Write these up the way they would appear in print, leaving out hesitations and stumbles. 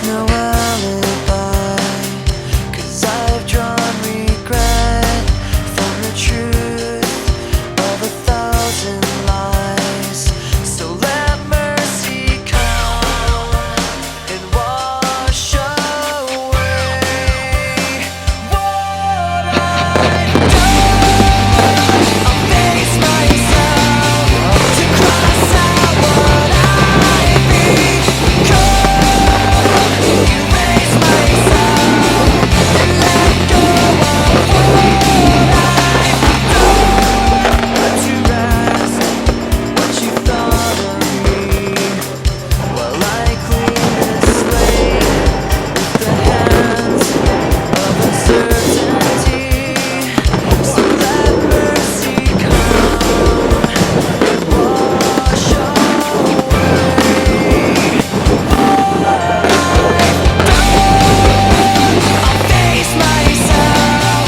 no alibi, 'cause I've drawn regret from the truth of 1,000 lies. So let mercy come and wash away what I've done. I'll face myself to cross out what I've become. Erase myself and let go of what I've done. Let you rest what you thought of me, while I clean this slate with the hands of uncertainty. So let mercy come and wash away I'll face myself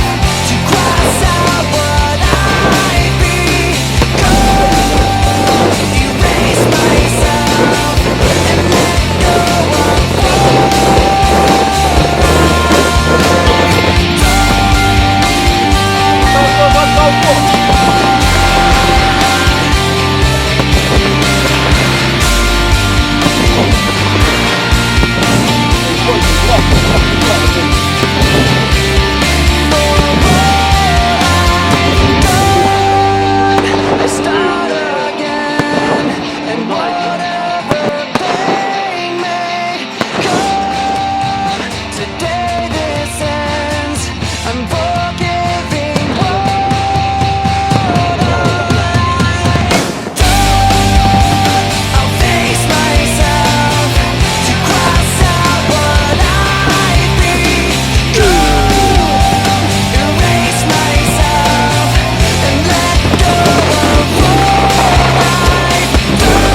to cross out what I've become. Erase myself and let go of I start again, and whatever pain may come, today this ends. I'm forgiving what I've done. I'll face myself to cross out what I've become. Erase myself and let go of what I've done.